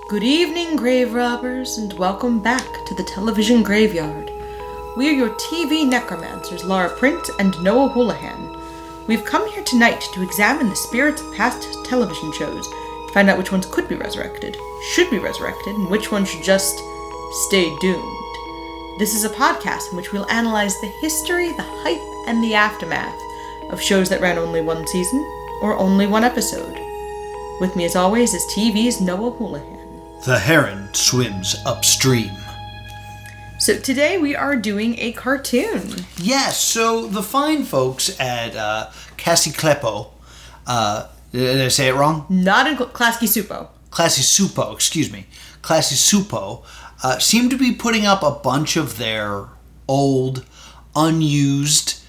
Good evening, grave robbers, and welcome back to the television graveyard. We are your TV necromancers, Laura Print and Noah Houlihan. We've come here tonight to examine the spirits of past television shows, to find out which ones could be resurrected, should be resurrected, and which ones should just stay doomed. This is a podcast in which we'll analyze the history, the hype, and the aftermath of shows that ran only one season, or only one episode. With me as always is TV's Noah Houlihan. The heron swims upstream. So today we are doing a cartoon. Yes, so the fine folks at Cassie Kleppo, did I say it wrong? Not in Klasky Supo. Classy Supo, excuse me. Classy Supo seem to be putting up a bunch of their old, unused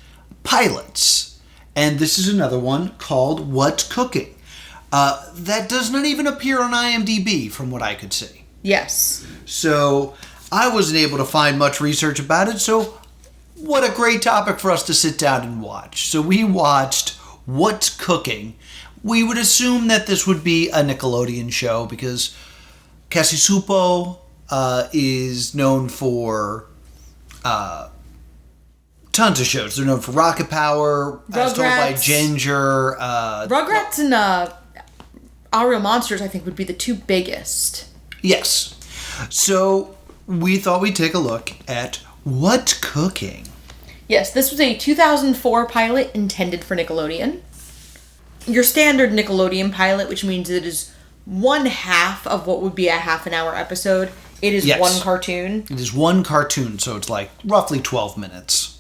pilots. And this is another one called What's Cooking. That does not even appear on IMDb, from what I could see. Yes. So I wasn't able to find much research about it, so what a great topic for us to sit down and watch. So we watched What's Cooking. We would assume that this would be a Nickelodeon show because Cassie Supo is known for tons of shows. They're known for Rocket Power, as told by Ginger. Rugrats and Our Real Monsters, I think, would be the two biggest. Yes. So we thought we'd take a look at What's Cooking. Yes, this was a 2004 pilot intended for Nickelodeon. Your standard Nickelodeon pilot, which means it is one half of what would be a half an hour episode. It is one cartoon. It is one cartoon, so it's like roughly 12 minutes.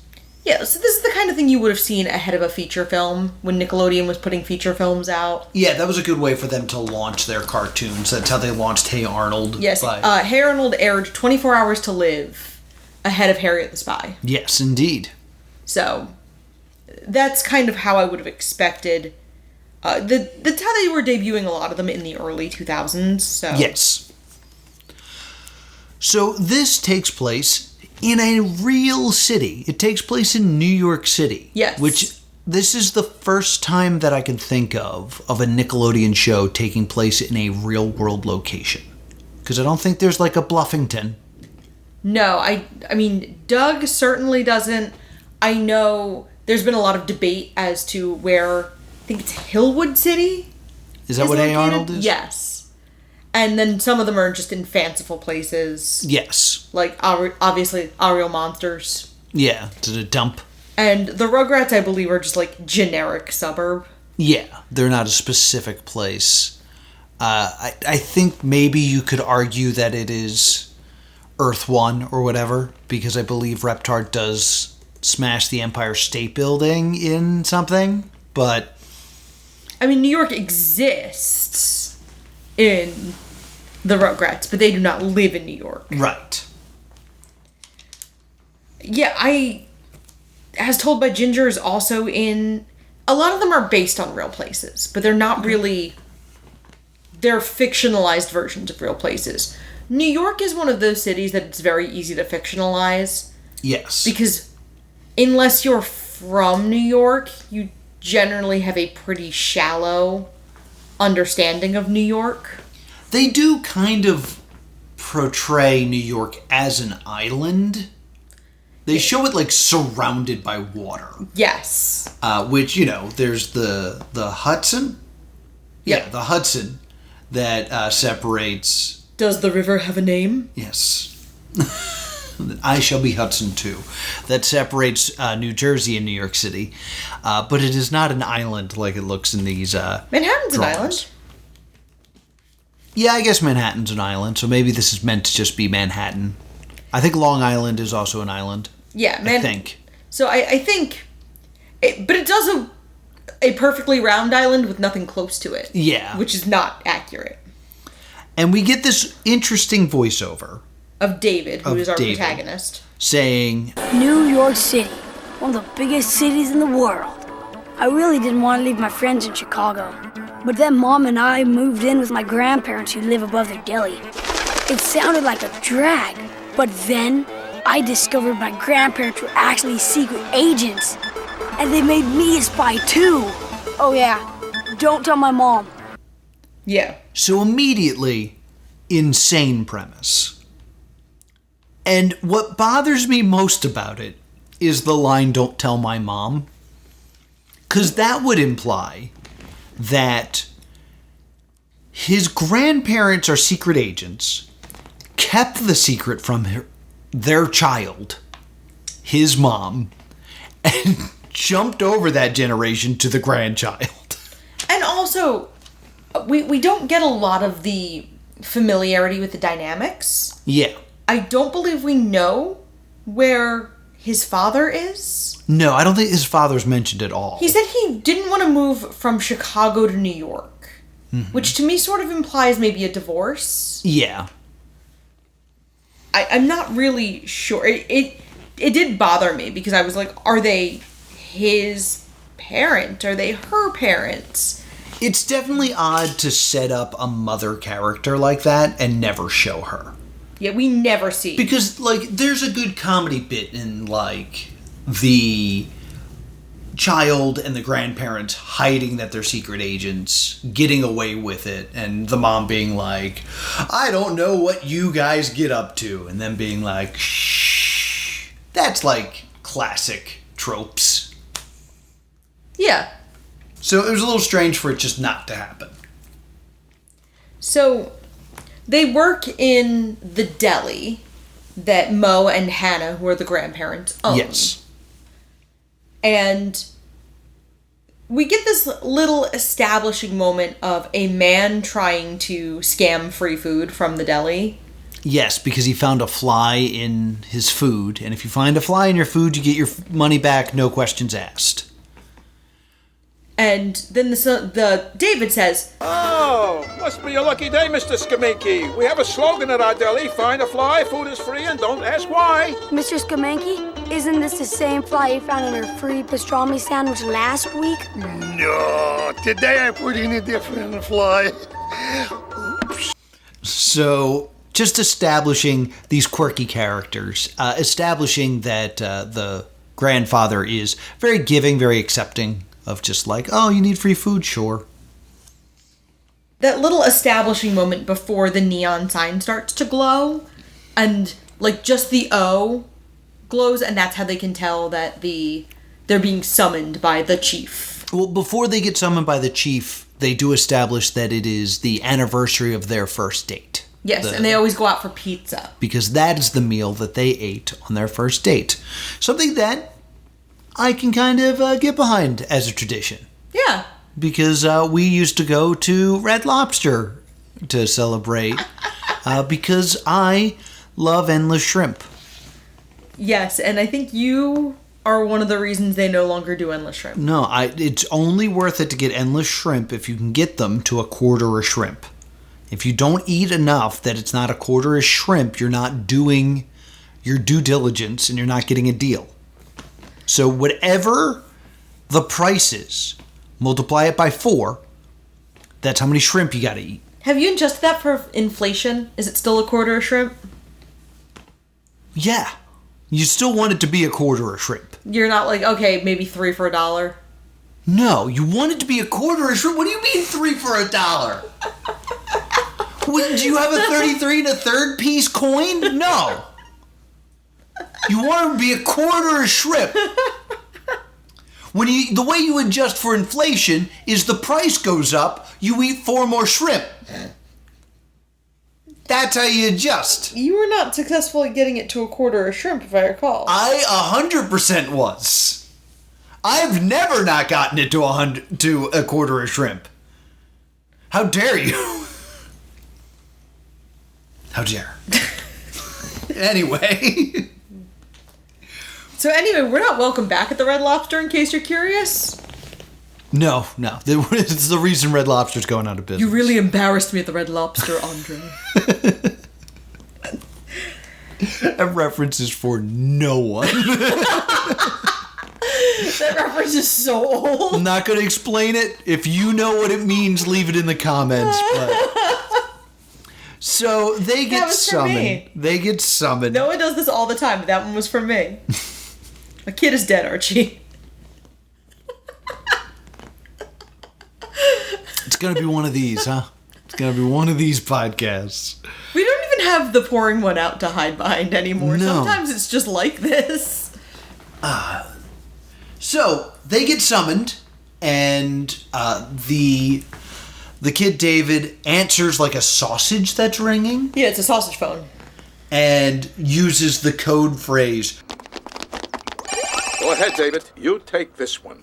Yeah, so this is the kind of thing you would have seen ahead of a feature film when Nickelodeon was putting feature films out. Yeah, that was a good way for them to launch their cartoons. That's how they launched Hey Arnold. Yes, Hey Arnold aired 24 Hours to Live ahead of Harriet the Spy. Yes, indeed. So, that's kind of how I would have expected. That's how they were debuting a lot of them in the early 2000s. So. Yes. So this takes place in a real city. It takes place in New York City. Yes. Which, this is the first time that I can think of a Nickelodeon show taking place in a real-world location. Because I don't think there's like a Bluffington. No, I mean, Doug certainly doesn't. I know there's been a lot of debate as to where, I think it's Hillwood City? Is that what Hey Arnold is? Yes. And then some of them are just in fanciful places. Yes. Like, obviously, Our Real Monsters. Yeah, to the dump. And the Rugrats, I believe, are just, like, generic suburb. Yeah, they're not a specific place. I think maybe you could argue that it is Earth 1 or whatever, because I believe Reptar does smash the Empire State Building in something, but... I mean, New York exists in the Rugrats, but they do not live in New York. Right. Yeah, as told by Ginger, is also in... A lot of them are based on real places, but they're not really... They're fictionalized versions of real places. New York is one of those cities that it's very easy to fictionalize. Yes. Because unless you're from New York, you generally have a pretty shallow understanding of New York. They do kind of portray New York as an island. They show it like surrounded by water. Yes. Which, you know, there's the Hudson. Yep. Yeah, the Hudson that separates... Does the river have a name? Yes. I shall be Hudson too. That separates New Jersey and New York City. But it is not an island like it looks in these Manhattan's drawings. an island. Yeah, I guess Manhattan's an island, so maybe this is meant to just be Manhattan. I think Long Island is also an island. Yeah, I think. So I think... but it does a perfectly round island with nothing close to it. Yeah. Which is not accurate. And we get this interesting voiceover. Of David, who is our protagonist. Saying, New York City, one of the biggest cities in the world. I really didn't want to leave my friends in Chicago. But then Mom and I moved in with my grandparents who live above their deli. It sounded like a drag, but then I discovered my grandparents were actually secret agents. And they made me a spy too. Oh yeah, don't tell my mom. Yeah. So immediately, insane premise. And what bothers me most about it is the line, "Don't tell my mom." Because that would imply that his grandparents are secret agents, kept the secret from their child, his mom, and jumped over that generation to the grandchild. And also, we don't get a lot of the familiarity with the dynamics. Yeah. I don't believe we know where his father is. No, I don't think his father's mentioned at all. He said he didn't want to move from Chicago to New York, which to me sort of implies maybe a divorce. Yeah. I'm not really sure. It did bother me because I was like, are they his parent? Are they her parents? It's definitely odd to set up a mother character like that and never show her. Yeah, we never see. Because, like, there's a good comedy bit in, like, the child and the grandparents hiding that they're secret agents, getting away with it, and the mom being like, "I don't know what you guys get up to," and then being like, "Shh." That's, like, classic tropes. Yeah. So it was a little strange for it just not to happen. So they work in the deli that Mo and Hannah, who are the grandparents, own. Yes. And we get this little establishing moment of a man trying to scam free food from the deli. Yes, because he found a fly in his food, and if you find a fly in your food, you get your money back, no questions asked. And then the David says, "Oh, must be a lucky day, Mr. Skaminky. We have a slogan at our deli, find a fly, food is free, and don't ask why." Mr. Skamanky, isn't this the same fly you found in our free pastrami sandwich last week? No, today I'm putting a different fly. So, just establishing these quirky characters, establishing that the grandfather is very giving, very accepting of just like, "Oh, you need free food? Sure." that little establishing moment before the neon sign starts to glow, and like just the O glows, and that's how they can tell that they're being summoned by the chief. Well, before they get summoned by the chief, they do establish that it is the anniversary of their first date. Yes, and they always go out for pizza. Because that is the meal that they ate on their first date. Something that I can kind of get behind as a tradition. Yeah. Because we used to go to Red Lobster to celebrate. Because I love endless shrimp. Yes, and I think you are one of the reasons they no longer do endless shrimp. No, it's only worth it to get endless shrimp if you can get them to a quarter a shrimp. If you don't eat enough that it's not a quarter a shrimp, you're not doing your due diligence and you're not getting a deal. So whatever the price is, multiply it by 4, that's how many shrimp you gotta eat. Have you adjusted that for inflation? Is it still a quarter a shrimp? Yeah. You still want it to be a quarter a shrimp. You're not like, okay, maybe 3 for $1. No, you want it to be a quarter a shrimp? What do you mean 3 for $1? Do you have a 33 and a third piece coin? No. You want it to be a quarter a shrimp. The way you adjust for inflation is the price goes up, you eat 4 more shrimp. That's how you adjust. You were not successful at getting it to a quarter a shrimp, if I recall. I 100% was. I've never not gotten it to a quarter a shrimp. How dare you? How dare. Anyway. So anyway, we're not welcome back at the Red Lobster, in case you're curious. No. It's the reason Red Lobster's going out of business. You really embarrassed me at the Red Lobster, Andre. That reference is for no one. That reference is so old. I'm not going to explain it. If you know what it means, leave it in the comments. But... So they get summoned. Me. They get summoned. Noah does this all the time, but that one was for me. My kid is dead, Archie. It's going to be one of these, huh? It's gonna be one of these podcasts. We don't even have the pouring one out to hide behind anymore. No. Sometimes it's just like this. So they get summoned, and the kid David answers like a sausage that's ringing. Yeah, it's a sausage phone. And uses the code phrase. Go ahead, David. You take this one.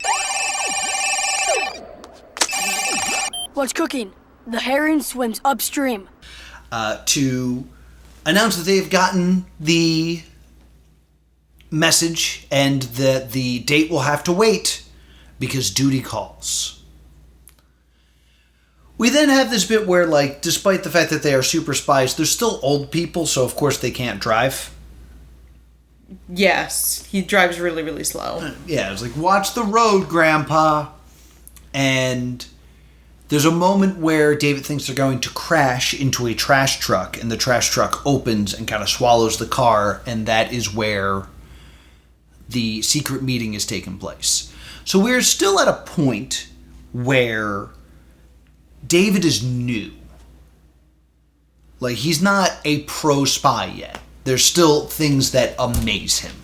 What's cooking? The herring swims upstream. To announce that they've gotten the message and that the date will have to wait because duty calls. We then have this bit where, like, despite the fact that they are super spies, they're still old people, so of course they can't drive. Yes, he drives really, really slow. Yeah, it's like, watch the road, Grandpa. And there's a moment where David thinks they're going to crash into a trash truck, and the trash truck opens and kind of swallows the car, and that is where the secret meeting is taking place. So we're still at a point where David is new. Like, he's not a pro spy yet. There's still things that amaze him.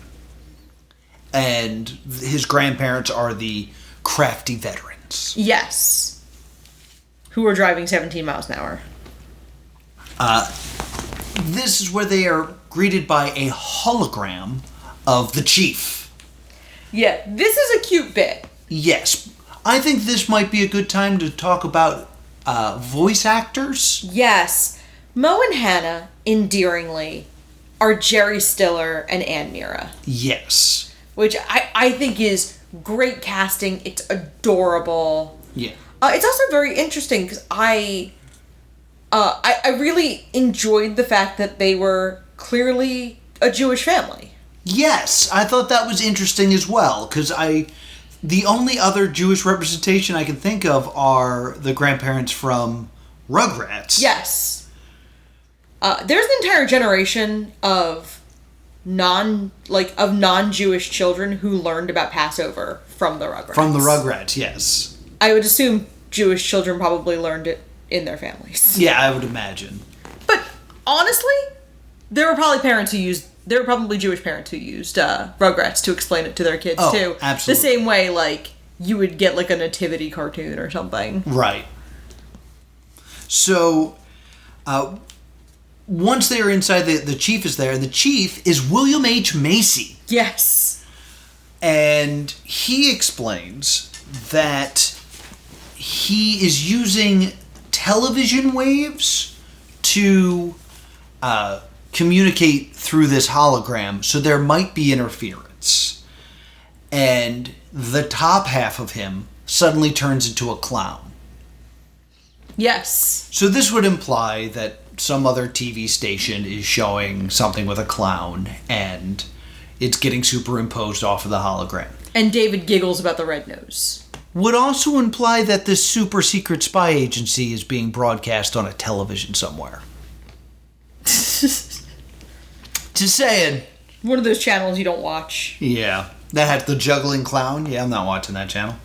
And his grandparents are the crafty veterans. Yes. Who are driving 17 miles an hour. This is where they are greeted by a hologram of the chief. Yeah, this is a cute bit. Yes. I think this might be a good time to talk about voice actors. Yes. Mo and Hannah, endearingly, are Jerry Stiller and Ann Mira. Yes. Which I think is great casting. It's adorable. Yeah. It's also very interesting because I really enjoyed the fact that they were clearly a Jewish family. Yes, I thought that was interesting as well, because the only other Jewish representation I can think of are the grandparents from Rugrats. Yes. There's an entire generation of non-Jewish children who learned about Passover from the Rugrats. From the Rugrats, yes. I would assume Jewish children probably learned it in their families. Yeah, I would imagine. But honestly, there were probably Jewish parents who used Rugrats to explain it to their kids too. Absolutely. The same way, like, you would get like a nativity cartoon or something. Right. So, once they are inside, the chief is there, and the chief is William H. Macy. Yes. And he explains that he is using television waves to communicate through this hologram, so there might be interference. And the top half of him suddenly turns into a clown. Yes. So this would imply that some other TV station is showing something with a clown, and it's getting superimposed off of the hologram. And David giggles about the red nose. Would also imply that this super secret spy agency is being broadcast on a television somewhere. Just saying. One of those channels you don't watch. Yeah. That had the juggling clown. Yeah, I'm not watching that channel.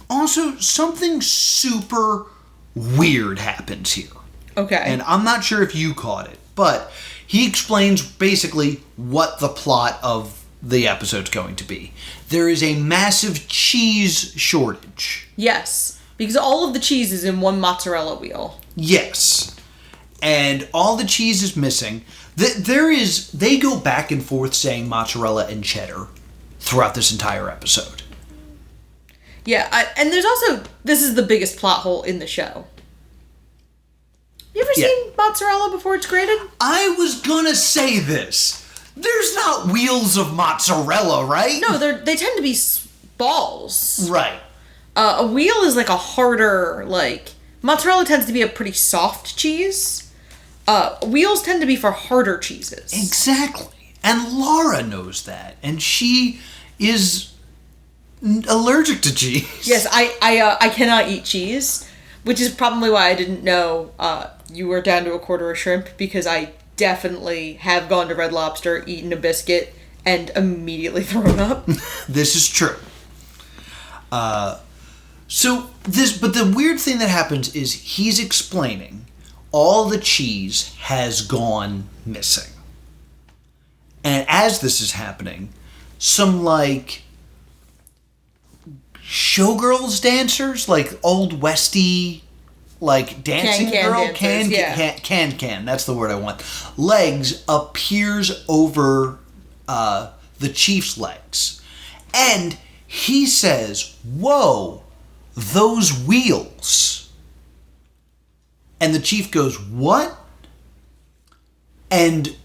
Also, something super weird happens here. Okay. And I'm not sure if you caught it, but he explains basically what the plot of the episode's going to be. There is a massive cheese shortage. Yes. Because all of the cheese is in one mozzarella wheel. Yes. And all the cheese is missing. They go back and forth saying mozzarella and cheddar throughout this entire episode. Yeah, and there's also, this is the biggest plot hole in the show. You ever seen mozzarella before it's grated? I was gonna say this. There's not wheels of mozzarella, right? No, they tend to be balls. Right. A wheel is like a harder, like, mozzarella tends to be a pretty soft cheese. Wheels tend to be for harder cheeses. Exactly. And Laura knows that. And she is allergic to cheese. Yes, I cannot eat cheese, which is probably why I didn't know you were down to a quarter of shrimp, because I definitely have gone to Red Lobster, eaten a biscuit, and immediately thrown up. This is true. But the weird thing that happens is he's explaining all the cheese has gone missing. And as this is happening, some, like, showgirls dancers, like old Westy, like dancing girl, can, that's the word I want, legs appears over the chief's legs. And he says, "Whoa, those wheels." And the chief goes, "What?" And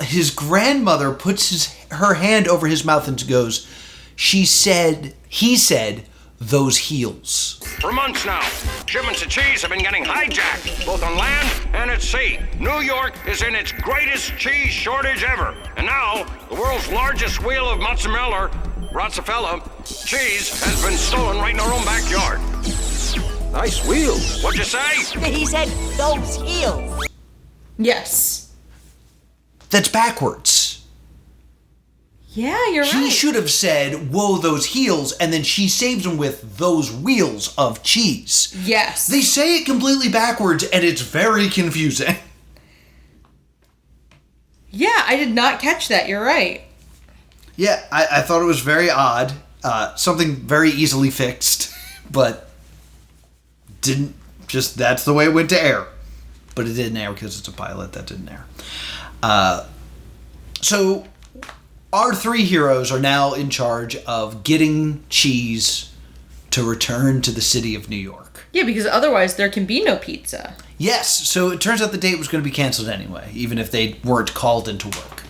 his grandmother puts her hand over his mouth and goes, he said, "Those heels." For months now, shipments of cheese have been getting hijacked, both on land and at sea. New York is in its greatest cheese shortage ever. And now, the world's largest wheel of mozzarella cheese has been stolen right in our own backyard. Nice wheels. What'd you say? He said those heels. Yes. That's backwards. Yeah, you're right. He should have said, "Whoa, those heels," and then she saves him with "those wheels of cheese." Yes. They say it completely backwards, and it's very confusing. Yeah, I did not catch that. You're right. Yeah, I thought it was very odd. Something very easily fixed, but that's the way it went to air. But it didn't air because it's a pilot. That didn't air. So our three heroes are now in charge of getting cheese to return to the city of New York. Yeah, because otherwise there can be no pizza. Yes, so it turns out the date was going to be canceled anyway, even if they weren't called into work.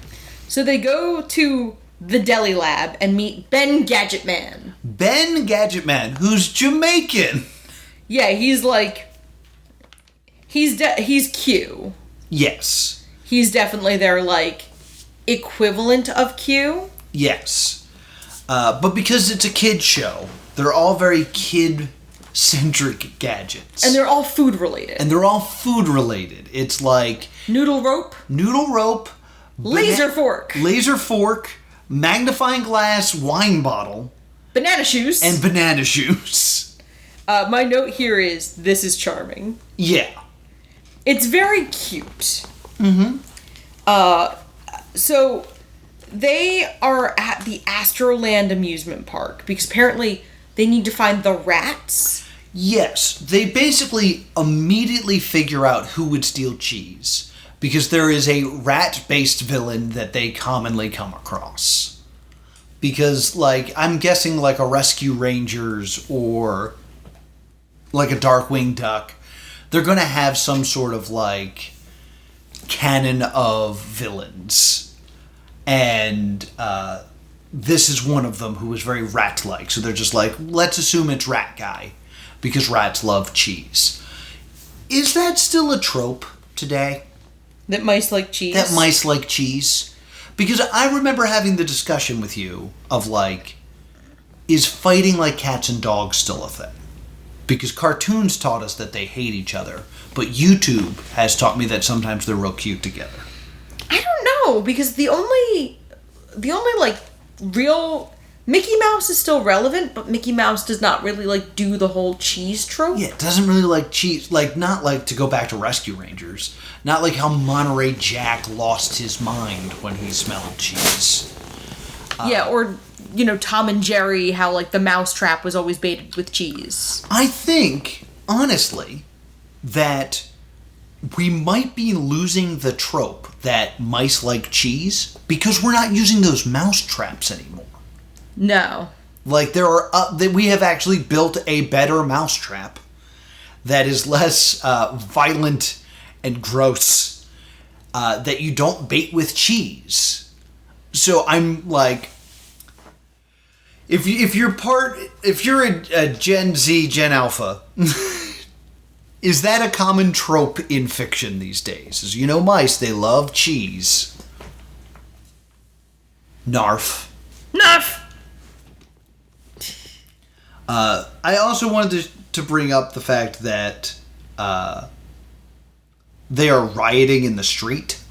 So they go to the deli lab and meet Ben Gadgetman. Ben Gadgetman, who's Jamaican. Yeah, he's like... He's Q. Yes. He's definitely their, like, equivalent of Q. Yes. But because it's a kid show, they're all very kid-centric gadgets. And they're all food-related. It's like... Noodle rope. Laser fork. Magnifying glass wine bottle. Banana shoes. And banana shoes. My note here is, this is charming. Yeah. It's very cute. Mm-hmm. So they are at the Astroland amusement park because apparently they need to find the rats. Yes. They basically immediately figure out who would steal cheese because there is a rat-based villain that they commonly come across. Because, like, I'm guessing like a Rescue Rangers or like a Darkwing Duck, they're going to have some sort of, like, canon of villains. And this is one of them who is very rat-like. So they're just like, let's assume it's Rat Guy, because rats love cheese. Is that still a trope today? That mice like cheese? Because I remember having the discussion with you of, like, is fighting like cats and dogs still a thing? Because cartoons taught us that they hate each other, but YouTube has taught me that sometimes they're real cute together. I don't know, because the only like real Mickey Mouse is still relevant, but Mickey Mouse does not really like do the whole cheese trope. Yeah, it doesn't really like cheese, like not like to go back to Rescue Rangers, not like how Monterey Jack lost his mind when he smelled cheese. Yeah, or you know, Tom and Jerry, how like the mousetrap was always baited with cheese. I think, honestly, that we might be losing the trope that mice like cheese because we're not using those mousetraps anymore. No. Like we have actually built a better mousetrap that is less violent and gross that you don't bait with cheese. So I'm like, if you're a Gen Z, Gen Alpha, is that a common trope in fiction these days? Is, you know, mice, they love cheese. Narf. I also wanted to bring up the fact that they are rioting in the street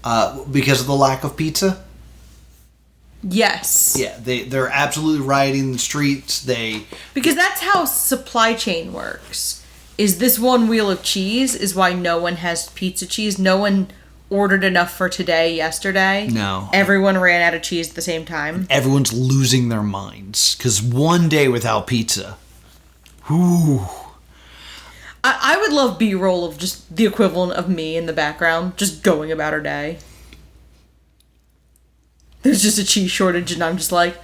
because of the lack of pizza. Yes. Yeah, they're absolutely rioting the streets. Because that's how supply chain works. Is this one wheel of cheese is why no one has pizza cheese. No one ordered enough for today yesterday. No. Everyone ran out of cheese at the same time. Everyone's losing their minds. Because one day without pizza. Whew. I would love B-roll of just the equivalent of me in the background, just going about her day. There's just a cheese shortage, and I'm just like,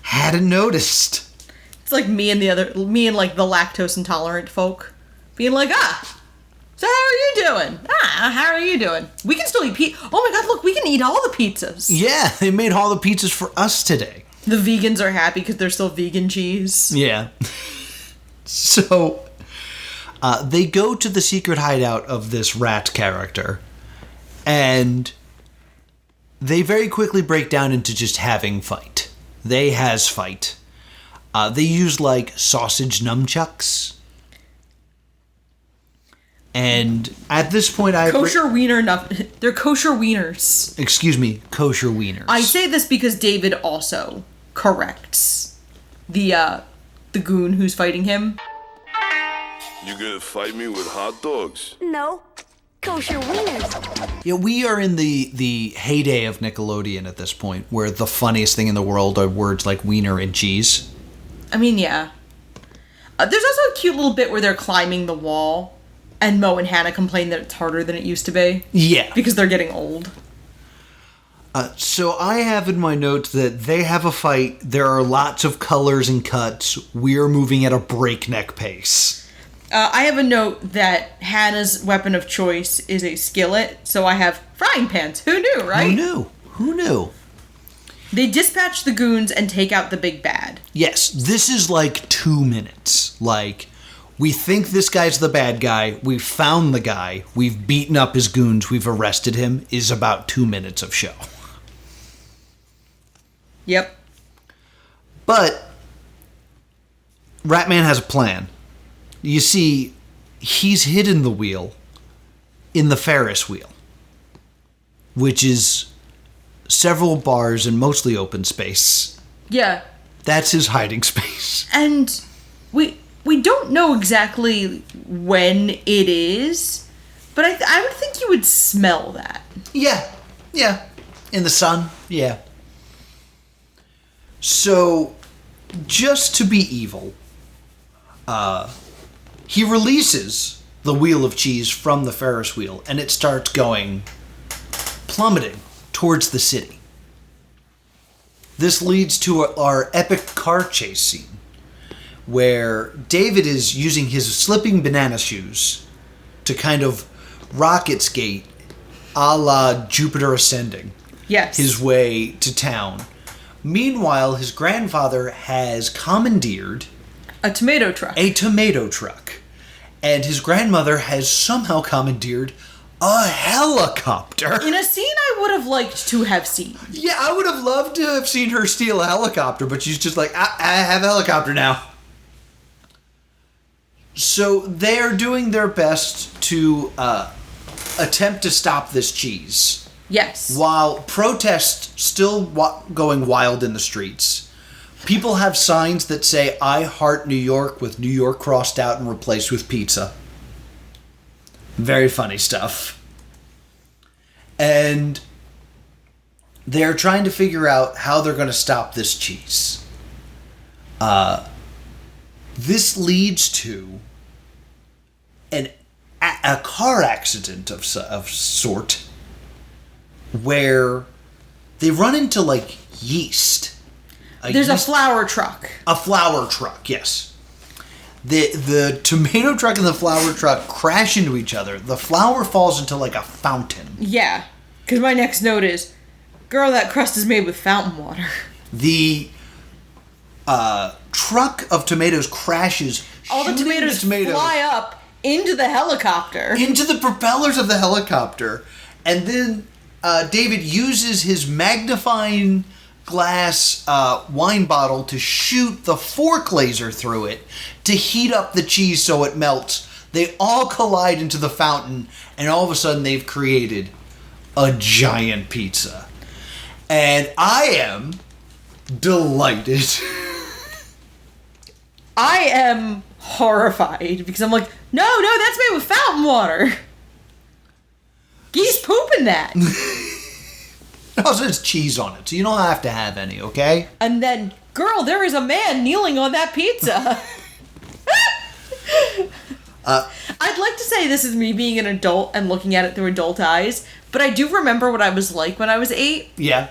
Hadn't noticed. It's like me and like the lactose intolerant folk being like, so how are you doing? How are you doing? We can still eat pizza. Oh my god, look, we can eat all the pizzas. Yeah, they made all the pizzas for us today. The vegans are happy because there's still vegan cheese. Yeah. So, they go to the secret hideout of this rat character, and they very quickly break down into just having fight. They has fight. They use, like, sausage nunchucks. And at this point, they're kosher wieners. Excuse me, kosher wieners. I say this because David also corrects the goon who's fighting him. You gonna fight me with hot dogs? No, kosher wieners. Yeah, we are in the heyday of Nickelodeon at this point, where the funniest thing in the world are words like wiener and cheese. I mean, yeah. There's also a cute little bit where they're climbing the wall, and Mo and Hannah complain that it's harder than it used to be. Yeah. Because they're getting old. So I have in my notes that they have a fight, there are lots of colors and cuts, we're moving at a breakneck pace. I have a note that Hannah's weapon of choice is a skillet, so I have frying pans. Who knew, right? Who knew? They dispatch the goons and take out the big bad. Yes, this is like 2 minutes. Like, we think this guy's the bad guy, we've found the guy, we've beaten up his goons, we've arrested him, is about 2 minutes of show. Yep. But Ratman has a plan. You see, he's hidden the wheel in the Ferris wheel, which is several bars and mostly open space. Yeah. That's his hiding space. And we don't know exactly when it is, but I would think you would smell that. Yeah. In the sun, yeah. So, just to be evil, he releases the wheel of cheese from the Ferris wheel, and it starts plummeting towards the city. This leads to our epic car chase scene, where David is using his slipping banana shoes to kind of rocket skate a la Jupiter Ascending. Yes. His way to town. Meanwhile, his grandfather has commandeered a tomato truck. And his grandmother has somehow commandeered a helicopter. In a scene I would have liked to have seen. Yeah, I would have loved to have seen her steal a helicopter, but she's just like, I have a helicopter now. So they're doing their best to attempt to stop this cheese. Yes. While protests still going wild in the streets. People have signs that say, I heart New York, with New York crossed out and replaced with pizza. Very funny stuff. And they're trying to figure out how they're going to stop this cheese. This leads to a car accident of sort, where they run into, like, yeast. There's a flour truck. A flour truck, yes. The tomato truck and the flour truck crash into each other. The flour falls into, like, a fountain. Yeah. Because my next note is, girl, that crust is made with fountain water. The truck of tomatoes crashes. All the tomatoes fly up into the helicopter. Into the propellers of the helicopter. And then David uses his magnifying glass wine bottle to shoot the fork laser through it to heat up the cheese so it melts. They all collide into the fountain, and all of a sudden they've created a giant pizza. And I am delighted. I am horrified because I'm like, no, that's made with fountain water. Geese pooping that. Also, it's cheese on it, so you don't have to have any, okay? And then, girl, there is a man kneeling on that pizza. I'd like to say this is me being an adult and looking at it through adult eyes, but I do remember what I was like when I was 8. Yeah.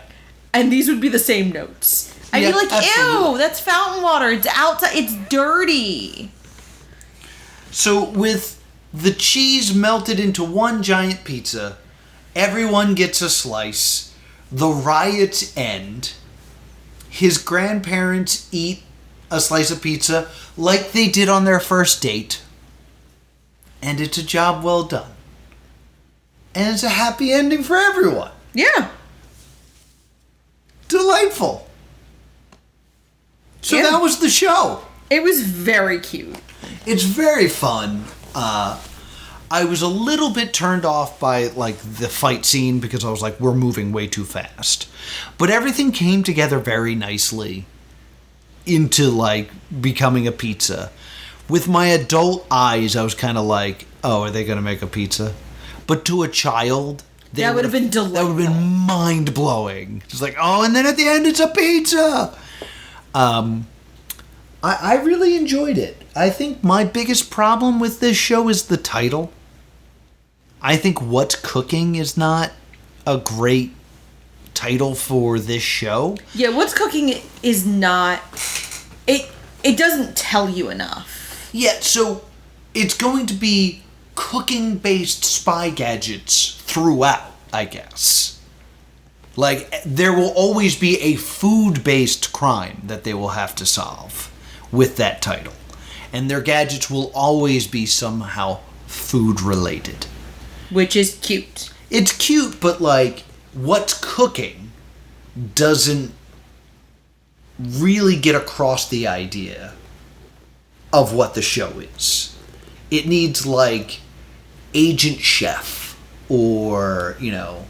And these would be the same notes. I'd be like, absolutely. Ew, that's fountain water. It's outside. It's dirty. So with the cheese melted into one giant pizza, everyone gets a slice, the riots end, his grandparents eat a slice of pizza like they did on their first date, and it's a job well done. And it's a happy ending for everyone. Yeah. Delightful. So that was the show. It was very cute. It's very fun. I was a little bit turned off by like the fight scene because I was like, we're moving way too fast. But everything came together very nicely into like becoming a pizza. With my adult eyes, I was kind of like, oh, are they going to make a pizza? But to a child, that would have been delightful. That would have been mind-blowing. Just like, oh, and then at the end, it's a pizza. I really enjoyed it. I think my biggest problem with this show is the title. I think What's Cooking is not a great title for this show. Yeah, What's Cooking is not... It doesn't tell you enough. Yeah, so it's going to be cooking-based spy gadgets throughout, I guess. Like, there will always be a food-based crime that they will have to solve with that title. And their gadgets will always be somehow food-related. Which is cute. It's cute, but, like, What's Cooking doesn't really get across the idea of what the show is. It needs, like, Agent Chef or, you know,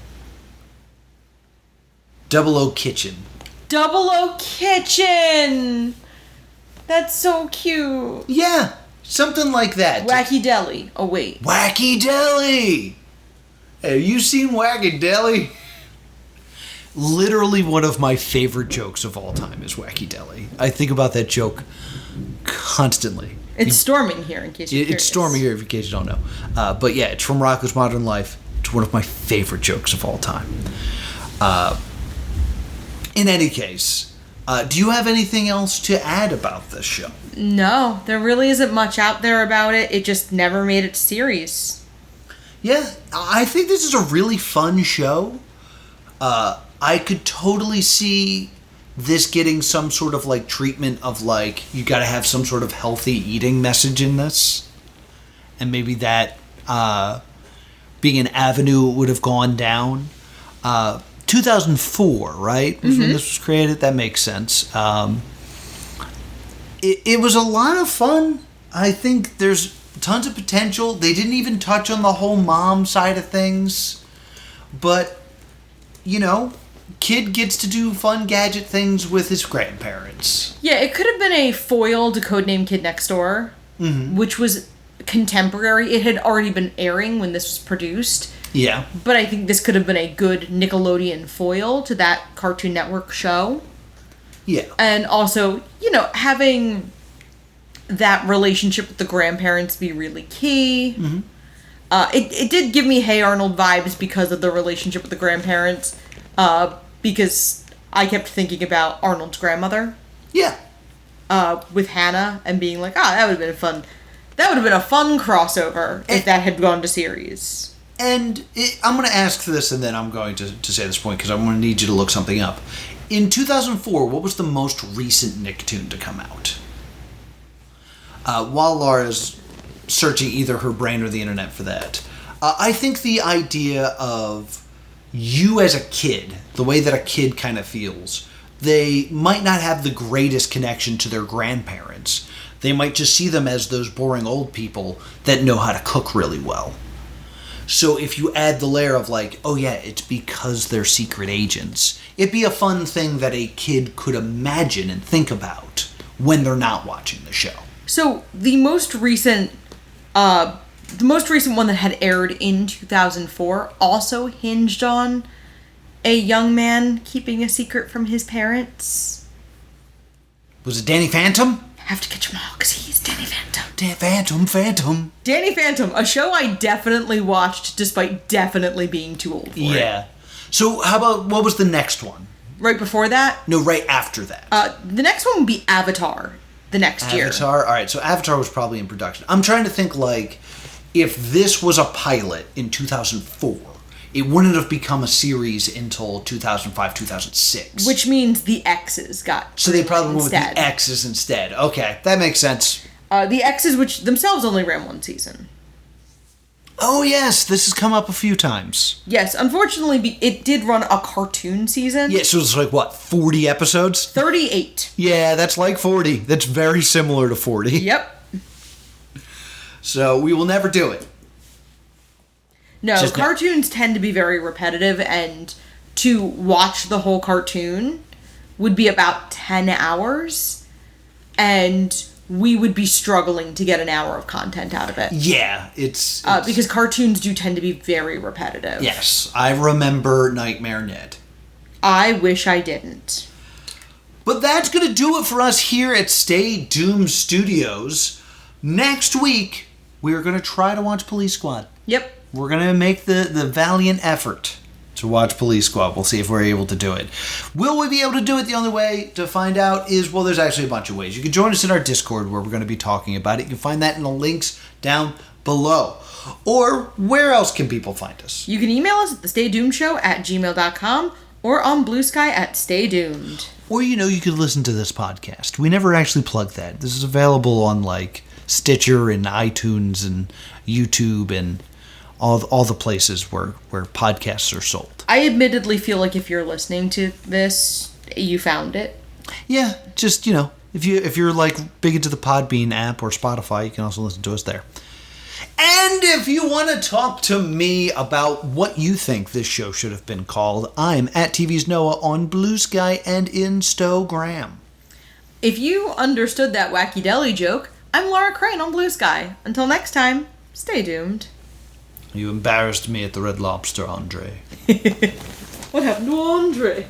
00 Kitchen. 00 Kitchen! That's so cute. Yeah, something like that. Wacky Deli. Oh, wait. Wacky Deli! Have you seen Wacky Deli? Literally one of my favorite jokes of all time is Wacky Deli. I think about that joke constantly. It's storming here, in case you're curious. It's storming here, in case you don't know. But yeah, it's from Rocko's Modern Life. It's one of my favorite jokes of all time. In any case, do you have anything else to add about this show? No, there really isn't much out there about it. It just never made its series. Yeah, I think this is a really fun show. I could totally see this getting some sort of like treatment of like, you gotta have some sort of healthy eating message in this. And maybe that being an avenue it would have gone down. 2004, right? Was when this was created. That makes sense. It was a lot of fun. I think there's tons of potential. They didn't even touch on the whole mom side of things. But, you know, kid gets to do fun gadget things with his grandparents. Yeah, it could have been a foil to Codename Kid Next Door, which was contemporary. It had already been airing when this was produced. Yeah. But I think this could have been a good Nickelodeon foil to that Cartoon Network show. Yeah. And also, you know, having that relationship with the grandparents be really key. It did give me Hey Arnold vibes because of the relationship with the grandparents. Because I kept thinking about Arnold's grandmother. Yeah. With Hannah and being like, that would have been fun. That would have been a fun crossover if that had gone to series. And I'm going to ask this, and then I'm going to say this point, because I'm going to need you to look something up. In 2004, what was the most recent Nicktoon to come out? While Laura's searching either her brain or the internet for that, I think the idea of you as a kid, the way that a kid kind of feels, they might not have the greatest connection to their grandparents. They might just see them as those boring old people that know how to cook really well. So if you add the layer of like, oh yeah, it's because they're secret agents, it'd be a fun thing that a kid could imagine and think about when they're not watching the show. So the most recent one that had aired in 2004 also hinged on a young man keeping a secret from his parents. Was it Danny Phantom? I have to catch him all because he's Danny Phantom. Phantom. Danny Phantom, a show I definitely watched despite definitely being too old for it. Yeah. So how about, what was the next one? Right before that? No, right after that. The next one would be Avatar the next year. Avatar? All right, so Avatar was probably in production. I'm trying to think, like, if this was a pilot in 2004, it wouldn't have become a series until 2005, 2006. Which means the X's got So they probably went with instead. the X's instead. Okay, that makes sense. The X's, which themselves only ran one season. Oh, yes, this has come up a few times. Yes, unfortunately, it did run a cartoon season. Yeah, so it's like, what, 40 episodes? 38. Yeah, that's like 40. That's very similar to 40. Yep. So we will never do it. No, Just cartoons tend to be very repetitive, and to watch the whole cartoon would be about 10 hours, and we would be struggling to get an hour of content out of it. Yeah, it's because cartoons do tend to be very repetitive. Yes, I remember Nightmare Ned. I wish I didn't. But that's going to do it for us here at Stay Doomed Studios. Next week, we're going to try to watch Police Squad. Yep. We're going to make the valiant effort to watch Police Squad. We'll see if we're able to do it. Will we be able to do it? The only way to find out is, well, there's actually a bunch of ways. You can join us in our Discord where we're going to be talking about it. You can find that in the links down below. Or where else can people find us? You can email us at thestaydoomedshow@gmail.com or on Blue Sky at Stay Doomed. Or, you could listen to this podcast. We never actually plug that. This is available on, like, Stitcher and iTunes and YouTube and all the places where podcasts are sold. I admittedly feel like if you're listening to this, you found it. Yeah, just, if you're, like, big into the Podbean app or Spotify, you can also listen to us there. And if you want to talk to me about what you think this show should have been called, I'm at TV's Noah on Blue Sky and Instagram. If you understood that wacky deli joke, I'm Laura Crane on Blue Sky. Until next time, stay doomed. You embarrassed me at the Red Lobster, Andre. What happened to Andre?